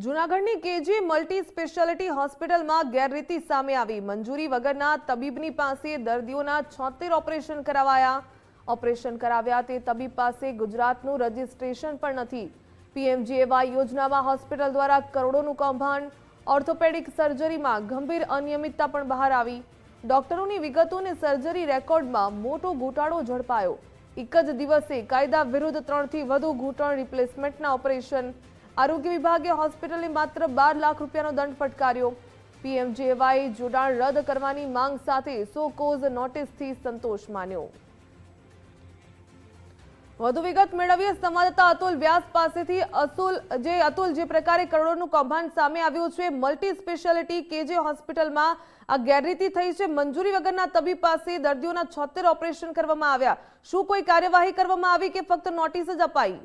જૂનાગઢની KG multi speciality હોસ્પિટલમાં ગેરરીતિ સામે આવી। મંજૂરી વગરના તબીબની પાસે દર્દીઓના 76 ઓપરેશન કરાવાયા। ઓપરેશન કરાવ્યા તે તબીબ પાસે ગુજરાતનું રજિસ્ટ્રેશન પણ નથી। પીએમજીએવાય યોજનામાં હોસ્પિટલ દ્વારા કરોડોનું કૌભાંડ। ઓર્થોપેડિક સર્જરીમાં ગંભીર અનિયમિતતા પણ બહાર આવી। ડોક્ટરોની વિગતોને સર્જરી રેકોર્ડમાં મોટો ઘોટાળો ઝડપાયો। એક જ દિવસે કાયદા વિરુદ્ધ 3 થી વધુ ઘૂંટણ રિપ્લેસમેન્ટના ઓપરેશન। આરોગ્ય વિભાગે હોસ્પિટલને માત્ર 12 લાખ રૂપિયાનો દંડ ફટકાર્યો। પીએમજીએવાય જોડાણ રદ કરવાની માંગ સાથે સો કોઝ નોટિસથી સંતોષ માન્યો। વધુ વિગત મેળવીએ સંવાદદાતા અતુલ વ્યાસ પાસેથી। અતુલ, જે પ્રકારે કરોડોનું કૌભાંડ સામે આવ્યું છે, મલ્ટી સ્પેશિયાલિટી કેજે હોસ્પિટલમાં આ ગેરરીતિ થઈ છે। મંજૂરી વગરના તબીબ પાસે દર્દીઓના 76 ઓપરેશન કરવામાં આવ્યા। શું કોઈ કાર્યવાહી કરવામાં આવી કે ફક્ત નોટિસ જ અપાઈ?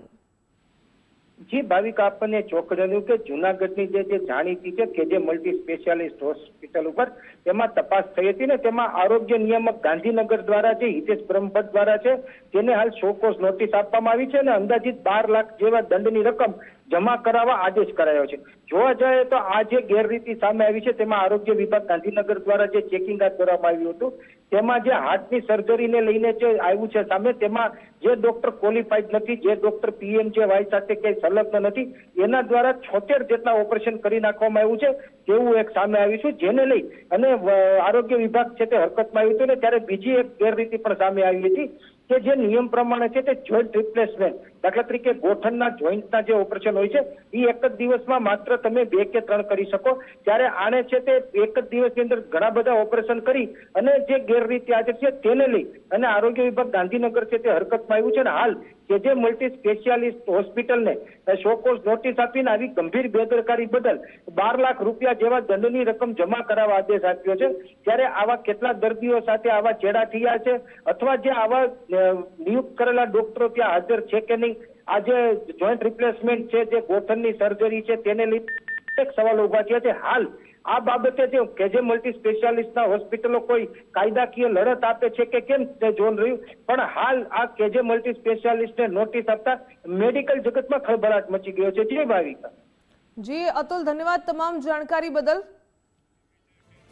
જી ભાવિકા, આપણને ચોક્કસ જણાવ્યું કે જૂનાગઢની જે જાણીતી છે કે જે મલ્ટી સ્પેશિયાલિસ્ટ હોસ્પિટલ ઉપર તેમાં તપાસ થઈ હતી ને તેમાં આરોગ્ય નિયામક ગાંધીનગર દ્વારા જે હિતેશ બ્રહ્મભટ્ટ દ્વારા છે તેને હાલ શોકોઝ નોટિસ આપવામાં આવી છે અને અંદાજિત 12 લાખ જેવા દંડની રકમ જમા કરાવવા આદેશ કરાયો છે। જોવા જાય તો આ જે ગેરરીતિ સામે આવી છે તેમાં આરોગ્ય વિભાગ ગાંધીનગર દ્વારા જે ચેકિંગ હાથ ધરવામાં આવ્યું હતું તેમાં જે હાર્ટની સર્જરીને લઈને જે આવ્યું છે સામે, તેમાં જે ડોક્ટર ક્વોલિફાઈડ નથી, જે ડોક્ટર પીએમજેવાય સાથે કઈ સંલગ્ન નથી, એના દ્વારા 76 જેટલા ઓપરેશન કરી નાખવામાં આવ્યું છે તેવું એક સામે આવ્યું છે, જેને લઈ અને આરોગ્ય વિભાગ છે તે હરકતમાં આવ્યું હતું ને ત્યારે બીજી એક ગેરરીતિ પણ સામે આવી હતી કે જે નિયમ પ્રમાણે છે તે જોઈન્ટ રિપ્લેસમેન્ટ, દાખલા તરીકે ગોઠણના જોઈન્ટના જે ઓપરેશન હોય છે એ એક જ દિવસમાં માત્ર તમે 2 કે 3 કરી શકો, ત્યારે આને છે તે એક જ દિવસની અંદર ઘણા બધા ઓપરેશન કરી અને જે ગેરરીતિ આજે છે તેને લઈ અને આરોગ્ય વિભાગ ગાંધીનગર છે તે હરકતમાં આવ્યું છે અને હાલ કે જે મલ્ટી સ્પેશિયાલિસ્ટ હોસ્પિટલને શોકોઝ નોટિસ આપીને આવી ગંભીર બેદરકારી બદલ 12 લાખ રૂપિયા જેવા દંડની રકમ જમા કરાવવા આદેશ આપ્યો છે। ત્યારે આવા કેટલા દર્દીઓ સાથે આવા ચેડા થયા છે અથવા જે આવા નિયુક્ત કરેલા ડોક્ટરો ત્યાં હાજર છે કે નહીં, આ જે જોઈન્ટ રિપ્લેસમેન્ટ છે, જે ગોઠણની સર્જરી છે તેને લઈને એક સવાલ ઉભા થયા છે। હાલ આ બાબતે કે જે મલ્ટી સ્પેશિયાલિસ્ટના હોસ્પિટલો કોઈ કાયદાકીય લડત આપે છે કે કેમ તે જોઈ રહ્યું, પણ હાલ આ કે જે મલ્ટી સ્પેશિયાલિસ્ટને નોટિસ આપતા મેડિકલ જગતમાં ખળભળાટ મચી ગયો છે। જી ભાવિકા। જી અતુલ, ધન્યવાદ તમામ જાણકારી બદલ।